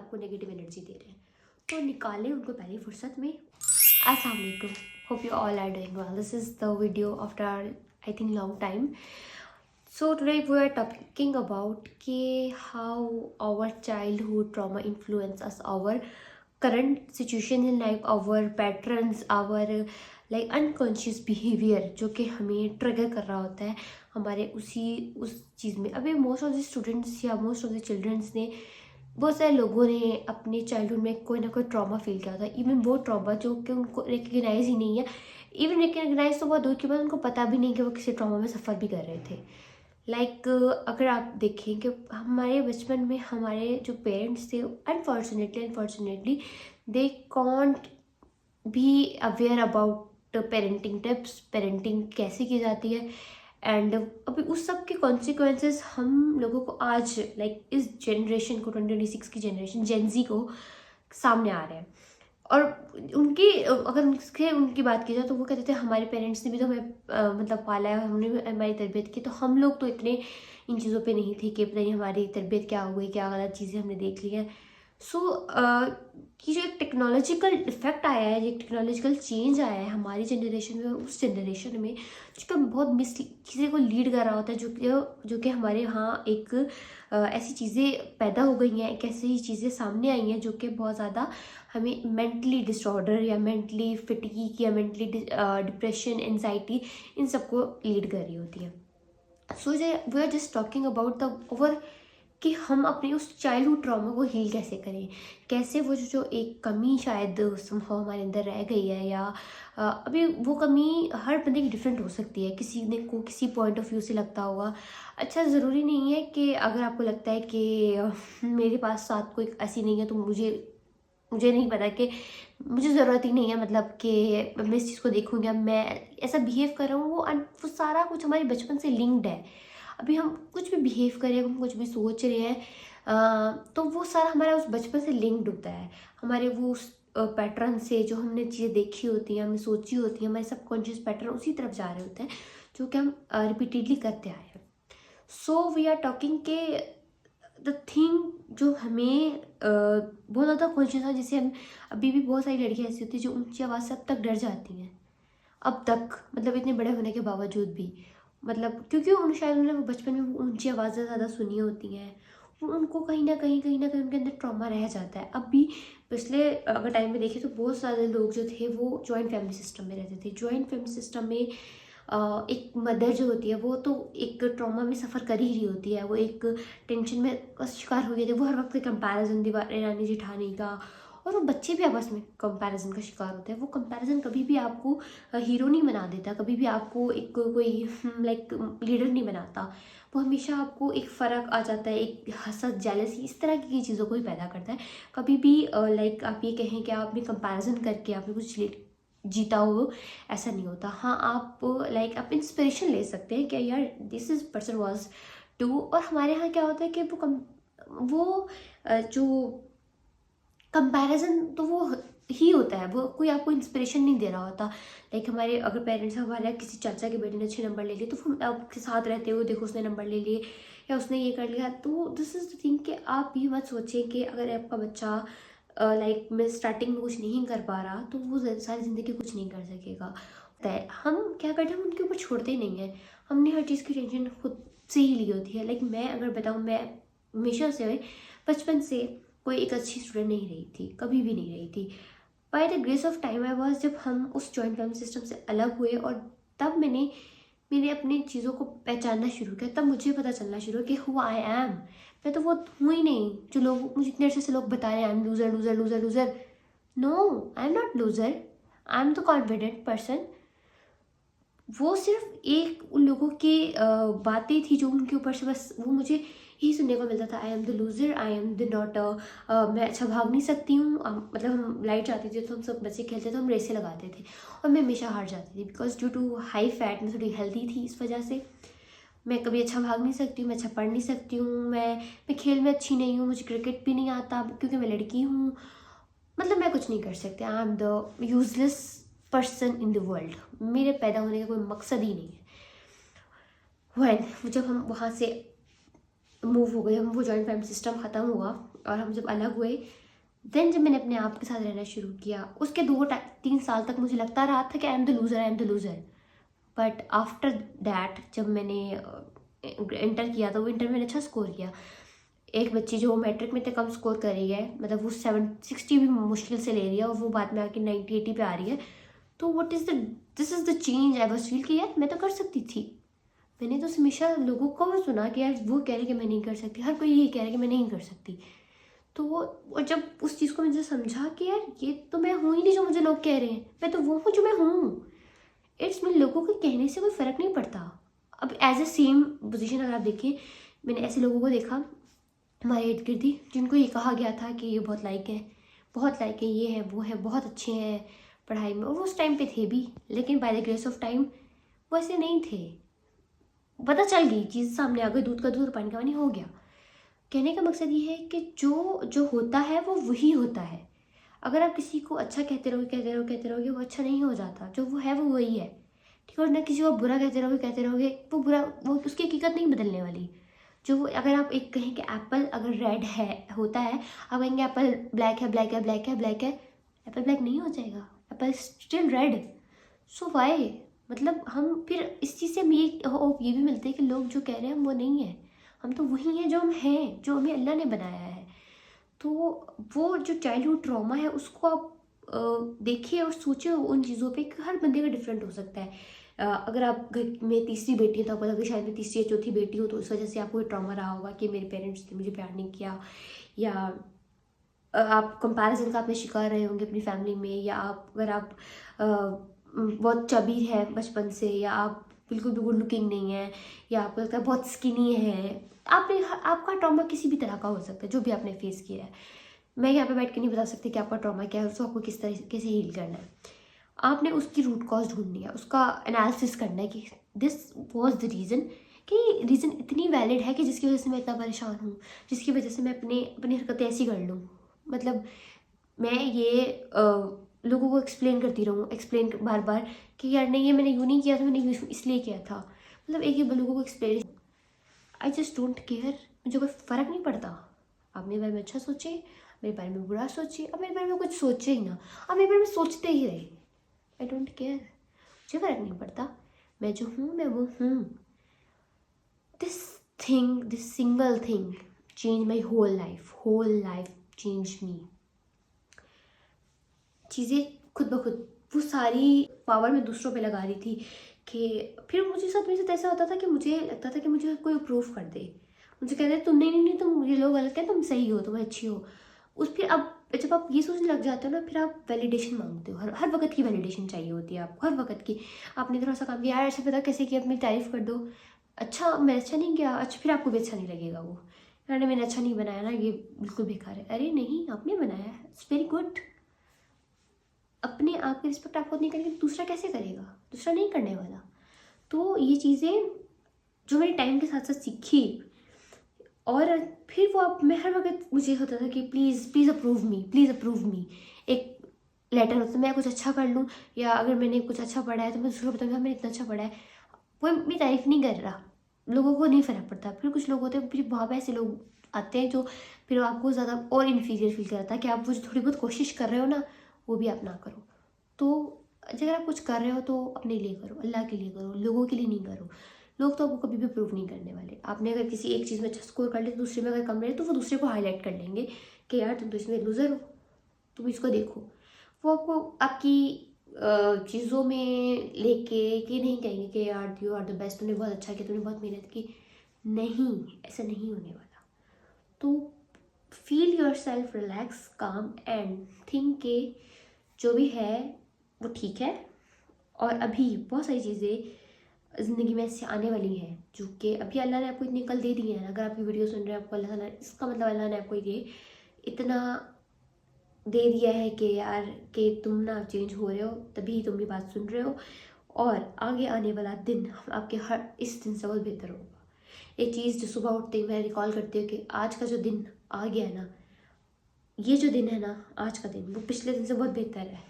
आपको negative energy दे रहे हैं, तो निकालें उनको पहली फुर्सत में। अस्सलाम वालेकुम, hope you all are doing well. This is the video after I think long time. So today we are talking about how our childhood trauma influence us, our current situation in life, our patterns, our like unconscious behavior जो कि हमें trigger कर रहा होता है हमारे उस चीज़ में. अभी मोस्ट ऑफ द स्टूडेंट्स या मोस्ट ऑफ द चिल्ड्रंस ने, बहुत सारे लोगों ने अपने चाइल्डहुड में कोई ना कोई ट्रॉमा फील किया था. इवन वो ट्रॉमा जो कि उनको रिकग्नाइज ही नहीं है, इवन रिकग्नाइज तो बहुत दूर की बात, उनको पता भी नहीं कि वो किसी ट्रॉमा में सफ़र भी कर रहे थे. अगर आप देखें कि हमारे बचपन में हमारे जो पेरेंट्स थे, unfortunately they can't be aware about parenting tips, parenting कैसे की जाती है. एंड अभी उस सब के कॉन्सिक्वेंसेस हम लोगों को आज इस जनरेशन को 2026 की जनरेशन जेनजी को सामने आ रहे हैं. और उनकी बात की जाए तो वो कहते थे हमारे पेरेंट्स ने भी तो हमें मतलब पाला है, हमने भी हमारी तरबियत की, तो हम लोग तो इतने इन चीज़ों पे नहीं थे कि पता नहीं हमारी तरबियत क्या हो गई, क्या गलत चीज़ें हमने देख ली हैं. सो कि जो एक टेक्नोलॉजिकल इफेक्ट आया है, एक टेक्नोलॉजिकल चेंज आया है हमारी जनरेशन में और उस जनरेशन में, जो कि बहुत मिस चीज़ें को लीड कर रहा होता है, जो कि हमारे यहाँ एक ऐसी चीज़ें पैदा हो गई हैं, एक ऐसी चीज़ें सामने आई हैं जो कि बहुत ज़्यादा हमें मेंटली डिसऑर्डर या मेंटली फिटीग या मेंटली डिप्रेशन, एंजाइटी, इन सबको लीड कर रही होती है. So we are just talking about the over कि हम अपने उस चाइल्डहुड ट्रॉमा को हील कैसे करें, कैसे वो जो एक कमी शायद संभव हमारे अंदर रह गई है, या अभी वो कमी हर बंदे की डिफरेंट हो सकती है. किसी ने को किसी पॉइंट ऑफ व्यू से लगता होगा. अच्छा, ज़रूरी नहीं है कि अगर आपको लगता है कि मेरे पास साथ कोई ऐसी नहीं है तो मुझे नहीं पता, कि मुझे ज़रूरत ही नहीं है, मतलब कि मैं इस चीज़ को देखूँगी, मैं ऐसा बिहेव कर रहा हूँ, वो सारा कुछ हमारे बचपन से लिंक्ड है. अभी हम कुछ भी बिहेव कर रहे हैं, हम कुछ भी सोच रहे हैं, तो वो सारा हमारा उस बचपन से लिंक्ड होता है, हमारे वो उस पैटर्न से, जो हमने चीज़ें देखी होती हैं, हमने सोची होती हैं, हमारे सबकॉन्शियस पैटर्न उसी तरफ जा रहे होते हैं जो कि हम रिपीटेडली करते आए हैं. सो वी आर टॉकिंग के द थिंग जो हमें बहुत ज़्यादा कॉन्शियस है, जिसे हम अभी भी बहुत सारी लड़कियाँ ऐसी होती हैं जो ऊंची आवाज़ से अब तक डर जाती हैं, अब तक, मतलब इतने बड़े होने के बावजूद भी, मतलब क्योंकि उन्होंने बचपन में वो ऊंची आवाज़ें ज़्यादा सुनी होती हैं, उनको कहीं ना कहीं उनके अंदर ट्रॉमा रह जाता है. अब भी पिछले अगर टाइम में देखें तो बहुत सारे लोग जो थे वो जॉइंट फैमिली सिस्टम में रहते थे. जॉइंट फैमिली सिस्टम में एक मदर जो होती है वो तो एक ट्रॉमा में सफ़र कर ही रही होती है, वो एक टेंशन में का शिकार हो गए थे, वो हर वक्त कंपैरिजन रानी जेठानी का, और वो बच्चे भी आपस में कंपैरिजन का शिकार होते हैं. वो कंपैरिजन कभी भी आपको हीरो नहीं बना देता, कभी भी आपको एक कोई लीडर नहीं बनाता. वो हमेशा आपको एक फ़र्क आ जाता है, एक हसद, जेलसी, इस तरह की चीज़ों को ही पैदा करता है. कभी भी आप ये कहें कि आपने कंपैरिजन करके आपने कुछ जीता हो, ऐसा नहीं होता. हाँ, आप आप इंस्पिरेशन ले सकते हैं कि यार this is person was too. और हमारे यहाँ क्या होता है कि वो जो कंपैरिजन तो वो ही होता है, वो कोई आपको इंस्पिरेशन नहीं दे रहा होता. हमारे अगर पेरेंट्स, हमारे किसी चाचा के बेटे ने अच्छे नंबर ले लिए तो हम आपके साथ रहते हुए देखो उसने नंबर ले लिए या उसने ये कर लिया. तो दिस इज द थिंग कि आप ये मत सोचें कि अगर आपका बच्चा मैं स्टार्टिंग में कुछ नहीं कर पा रहा तो वो सारी ज़िंदगी कुछ नहीं कर सकेगा. हम क्या करते हैं, हम उनके ऊपर छोड़ते ही नहीं हैं. हमने हर चीज़ की टेंशन खुद से ही ली होती है. मैं अगर बताऊँ, मैं हमेशा से बचपन से कोई एक अच्छी स्टूडेंट नहीं रही थी, कभी भी नहीं रही थी. By the grace of time I was, जब हम उस जॉइंट फैमिली सिस्टम से अलग हुए और तब मैंने अपनी चीज़ों को पहचानना शुरू किया, तब मुझे पता चलना शुरू कि हु आई एम. मैं तो वो हूँ ही नहीं जो लोग मुझे इतने अर्से से लोग बता रहे हैं I am loser loser loser loser. No, I am not loser, I am the confident person. वो सिर्फ एक उन लोगों की बातें थी जो उनके ऊपर से बस वो मुझे यही सुनने को मिलता था, आई am the loser, I am the not, मैं अच्छा भाग नहीं सकती हूँ. मतलब हम लाइट जाती थी तो हम सब बच्चे खेलते थे, हम रेसें लगाते थे और मैं हमेशा हार जाती थी because due to high fat मैं थोड़ी हेल्दी थी. इस वजह से मैं कभी अच्छा भाग नहीं सकती हूँ, मैं अच्छा पढ़ नहीं सकती हूँ, मैं खेल में अच्छी नहीं हूँ, मुझे क्रिकेट भी नहीं आता क्योंकि मैं लड़की हूँ. मतलब मैं कुछ नहीं कर सकती, आई am the useless person in the world. मेरे पैदा होने का कोई मकसद ही नहीं है. जब हम वहाँ से मूव हो गए, हम वो जॉइंट फैमिली सिस्टम ख़त्म हुआ, और हम जब अलग हुए, देन जब मैंने अपने आप के साथ रहना शुरू किया, उसके 2-3 साल तक मुझे लगता रहा था कि आई am the loser, I am the loser. But after that जब मैंने इंटर किया, तो वो इंटर में मैंने अच्छा स्कोर किया। एक बच्ची जो मैट्रिक में इतने कम स्कोर कर रही है, मतलब वो 760 भी मुश्किल से ले रही है, और वो बाद में आके 90-80 पे आ रही है। तो this is the change I was feel कि यार मैं तो कर सकती थी। मैंने तो हमेशा लोगों को भी सुना कि यार वो कह रहे कि मैं नहीं कर सकती, हर कोई ये कह रहा है कि मैं नहीं कर सकती। तो वो जब उस चीज़ को मुझे समझा कि यार ये तो मैं हूँ ही नहीं जो मुझे लोग कह रहे हैं, मैं तो वो हूँ जो मैं हूँ। इट्स मीन लोगों के कहने से कोई फ़र्क नहीं पड़ता। अब एज ए सेम पोजीशन अगर आप देखिए, मैंने ऐसे लोगों को देखा हमारे इर्द गिर्द ही, जिनको ये कहा गया था कि ये बहुत लायक है, बहुत लायक है, ये है वो है, बहुत अच्छे हैं पढ़ाई में, और वो उस टाइम पे थे भी, लेकिन by the grace of time वो ऐसे नहीं थे। पता चल गई चीज़, सामने आ गई, दूध का दूध और पानी का पानी हो गया। कहने का मकसद ये है कि जो जो होता है वो वही होता है। अगर आप किसी को अच्छा कहते रहोगे, वो अच्छा नहीं हो जाता। जो वो है वो वही है, ठीक है। और ना किसी को बुरा कहते रहोगे, वो बुरा, वो उसकी हकीकत नहीं बदलने वाली। जो वो, अगर आप एक कहें कि एप्पल अगर रेड है होता है, आप कहेंगे एप्पल ब्लैक है, ब्लैक है, ब्लैक है, ब्लैक है, एप्पल ब्लैक नहीं हो जाएगा, एप्पल स्टिल रेड। सो वाई, मतलब हम फिर इस चीज़ से हम ये भी मिलते हैं कि लोग जो कह रहे हैं हम वो नहीं है, हम तो वही हैं जो हम हैं, जो हमें अल्लाह ने बनाया है। तो वो जो चाइल्डहुड ट्रॉमा है उसको आप देखिए और सोचिए उन चीज़ों पे कि हर बंदे का डिफरेंट हो सकता है। अगर आप घर में तीसरी बेटी है तो आपको लगा कि शायद मैं तीसरी या चौथी बेटी हूँ, तो उस वजह से आपको ये ट्रॉमा रहा होगा कि मेरे पेरेंट्स ने मुझे प्यार नहीं किया, या आप कंपैरिजन का आपने शिकार रहे होंगे अपनी फैमिली में, या आप अगर आप बहुत चबी है बचपन से, या आप बिल्कुल भी गुड लुकिंग नहीं है, या आपको लगता है बहुत स्किनी है। आपका ट्रॉमा किसी भी तरह का हो सकता है, जो भी आपने फेस किया है। मैं यहाँ पे बैठ के नहीं बता सकती कि आपका ट्रॉमा क्या है, उसको आपको किस तरीके से हील करना है। आपने उसकी रूट कॉज ढूंढनी है, उसका एनालिसिस करना है कि दिस वॉज द रीज़न, कि रीज़न इतनी वैलिड है कि जिसकी वजह से मैं इतना परेशान हूँ, जिसकी वजह से मैं अपनी हरकतें ऐसी कर लूँ। मतलब मैं ये लोगों को एक्सप्लेन करती रहूँ, एक्सप्लेन बार बार कि यार नहीं, ये मैंने यूँ नहीं किया था, मैंने इसलिए किया था। मतलब एक ही लोगों को explain, I just don't care, मुझे कोई फ़र्क नहीं पड़ता। आप मेरे बारे में अच्छा सोचिए, मेरे बारे में बुरा सोचिए, अब मेरे बारे में कुछ सोचे ही ना, अब मेरे बारे में सोचते ही रहे, आई डोंट केयर, मुझे फ़र्क नहीं पड़ता। मैं जो हूँ मैं वो हूँ। This single thing change my whole life change me. चीज़ें खुद ब खुद, वो सारी पावर मैं दूसरों पे लगा रही थी। कि फिर मेरे साथ ऐसा होता था कि मुझे लगता था कि मुझे कोई अप्रूव कर दे, मुझे कहते तुम नहीं, तुम, ये लोग गलत कहते, तुम सही हो, तुम अच्छी हो। फिर अब जब आप ये सोचने लग जाते हो ना, फिर आप वैलिडेशन मांगते हो, हर वक्त की वैलिडेशन चाहिए होती है आपको, हर वक्त की। आपने थोड़ा सा काम किया, यार ऐसे पता कैसे किया, अपनी तारीफ़ कर दो, अच्छा मैं अच्छा नहीं किया, अच्छा फिर आपको भी अच्छा नहीं लगेगा वो, यार मैंने अच्छा नहीं बनाया ना, ये बिल्कुल बेकार है। अरे नहीं, आपने बनाया है, इट्स वेरी गुड। अपने आप की रिस्पेक्ट आप खुद नहीं करेंगे, दूसरा कैसे करेगा, दूसरा नहीं करने वाला। तो ये चीज़ें जो मैंने टाइम के साथ साथ सीखी, और फिर वो अब मैं हर वक्त मुझे होता था कि प्लीज़ अप्रूव मी। एक लेटर होता, मैं कुछ अच्छा कर लूँ, या अगर मैंने कुछ अच्छा पढ़ा है तो मैं दूसरों को बताऊँगी मैंने इतना अच्छा पढ़ा है, कोई मेरी तारीफ़ नहीं कर रहा, लोगों को नहीं फ़र्क पड़ता। फिर कुछ लोग होते हैं, फिर वहाँ पे ऐसे लोग आते हैं जो फिर आपको ज़्यादा और इन्फीरियर फील कराता है कि आप वो जो थोड़ी बहुत कोशिश कर रहे हो ना, वो भी आप ना करो। तो अगर आप कुछ कर रहे हो तो अपने लिए करो, अल्लाह के लिए करो, लोगों के लिए नहीं करो। लोग तो आपको कभी भी प्रूव नहीं करने वाले। आपने अगर किसी एक चीज़ में अच्छा स्कोर कर लिया, तो दूसरे में अगर कम रहे तो वो दूसरे को हाईलाइट कर लेंगे कि यार तुम तो इसमें लूज़र हो, तुम इसको देखो। वो आपको आपकी चीज़ों में लेके कि नहीं कहेंगे कि यार यू आर द बेस्ट, तुमने बहुत अच्छा किया, तुमने बहुत मेहनत की। नहीं, ऐसा नहीं होने वाला। तो फील योर सेल्फ रिलैक्स, काम एंड थिंक के जो भी है वो ठीक है। और अभी बहुत सारी चीज़ें ज़िंदगी में ऐसे आने वाली हैं जो कि अभी अल्लाह ने आपको इतनी कल दे दी है। अगर आप ये वीडियो सुन रहे हैं, आपको अल्लाह ताला, इसका मतलब अल्लाह ने आपको ये इतना दे दिया है कि यार कि तुम ना चेंज हो रहे हो, तभी तुम ये बात सुन रहे हो। और आगे आने वाला दिन आपके हर इस दिन से बहुत बेहतर होगा। एक चीज़ जो सुबह उठते ही मैं रिकॉल करती हूँ कि आज का जो दिन आ गया ना, ये जो दिन है ना, आज का दिन, वो पिछले दिन से बहुत बेहतर है।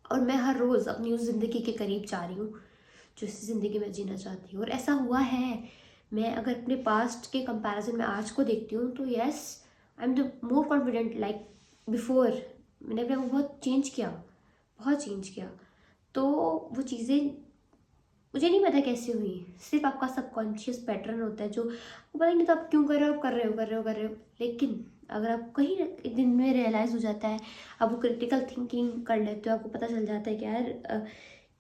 और मैं हर रोज़ अपनी उस ज़िंदगी के करीब जा रही हूँ जो इस ज़िंदगी में जीना चाहती हूँ। और ऐसा हुआ है, मैं अगर अपने पास्ट के कंपैरिजन में आज को देखती हूँ तो yes, I am the more confident like before. मैंने अपने आप को बहुत चेंज किया, बहुत चेंज किया। तो वो चीज़ें मुझे नहीं पता कैसे हुई, सिर्फ आपका सबकॉन्शियस पैटर्न होता है जो आपको पता ही नहीं, तो आप क्यों कर रहे हो, कर रहे हो कर रहे हो कर रहे हो। लेकिन अगर आप कहीं एक दिन में रियलाइज़ हो जाता है, आप वो क्रिटिकल थिंकिंग कर लेते हो, आपको पता चल जाता है कि यार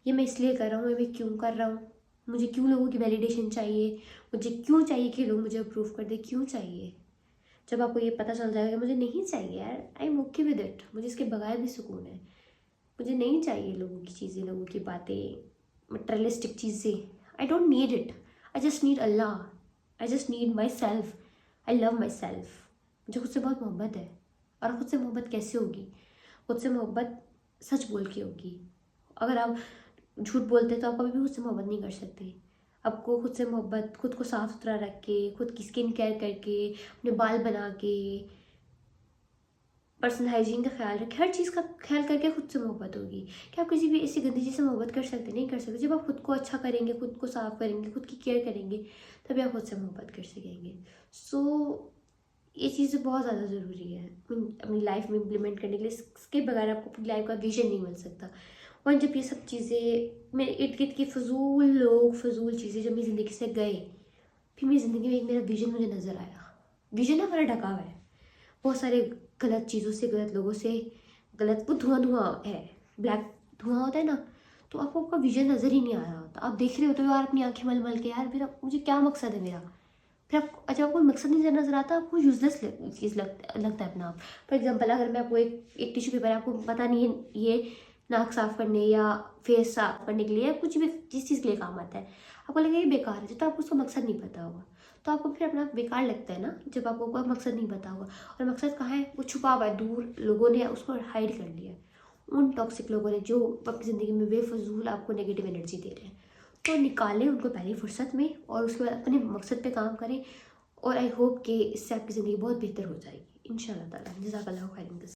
ये मैं इसलिए कर रहा हूँ, मैं क्यों कर रहा हूँ, मुझे क्यों लोगों की वैलिडेशन चाहिए, मुझे क्यों चाहिए कि लोग मुझे अप्रूव कर दे, क्यों चाहिए। जब आपको ये पता चल जाएगा कि मुझे नहीं चाहिए यार, I am okay with it, मुझे इसके बगैर भी सुकून है, मुझे नहीं चाहिए लोगों की चीज़ें, लोगों की बातें, मटेरियलिस्टिक चीज़ें। I don't need it, I just need Allah, I just need my self, I love my self. मुझे खुद से बहुत मोहब्बत है। और खुद से मोहब्बत कैसे होगी? खुद से मोहब्बत सच बोल के होगी। अगर आप झूठ बोलते तो आप कभी भी खुद से मोहब्बत नहीं कर सकते। आपको खुद से मोहब्बत, खुद को साफ़ सुथरा रख के, खुद की स्किन केयर करके, अपने बाल बना के, पर्सनल हाइजीन का ख्याल रखें, हर चीज़ का ख्याल करके खुद से मोहब्बत होगी। क्या आप किसी भी ऐसी गंदी चीज़ से मोहब्बत कर सकते? नहीं कर सकते। जब आप खुद को अच्छा करेंगे, खुद को साफ करेंगे, खुद की केयर करेंगे, तभी आप खुद से मोहब्बत कर सकेंगे। सो ये चीज़ें बहुत ज़्यादा ज़रूरी है अपनी लाइफ में इम्प्लीमेंट करने के लिए। इसके बगैर आपको अपनी लाइफ का विजन नहीं मिल सकता। और जब ये सब चीज़ें, मेरे इर्द गिर्द की फजूल लोग, फजूल चीज़ें जब मेरी ज़िंदगी से गए, फिर मेरी ज़िंदगी में एक मेरा विजन मुझे नज़र आया। विजन हमारा ढका हुआ है बहुत सारे गलत चीज़ों से, गलत लोगों से, गलत, वो धुआं धुआं है, ब्लैक धुआं होता है ना, तो आपको आपका विजन नज़र ही नहीं आ रहा होता। आप देख रहे होते हो यार अपनी आंखें मल मल के, यार मेरा मुझे क्या मकसद है मेरा। फिर आपको जब आपको मकसद नहीं नज़र आता, आपको यूजलेस चीज़ लगता है अपना आप। फॉर एग्जाम्पल, अगर मैं आपको एक टिश्यू पेपर है, आपको पता नहीं है ये नाक साफ़ करने या फेस साफ करने के लिए, या कुछ भी जिस चीज़ के लिए काम आता है, आपको लगेगा ये बेकार है, तो आपको उसका मकसद नहीं पता होगा, तो आपको फिर अपना बेकार लगता है ना, जब आपको कोई मकसद नहीं पता होगा। और मकसद कहाँ है? वो छुपा हुआ है, दूर लोगों ने उसको हाइड कर लिया है, उन टॉक्सिक लोगों ने जो अपनी ज़िंदगी में बेफजूल आपको नेगेटिव एनर्जी दे रहे हैं। तो निकालें उनको पहली फुर्सत में, और उसके बाद अपने मकसद पे काम करें। और आई होप कि इससे आपकी ज़िंदगी बहुत बेहतर हो जाएगी इंशाल्लाह ताला। जज़ाकल्लाहु खैरन।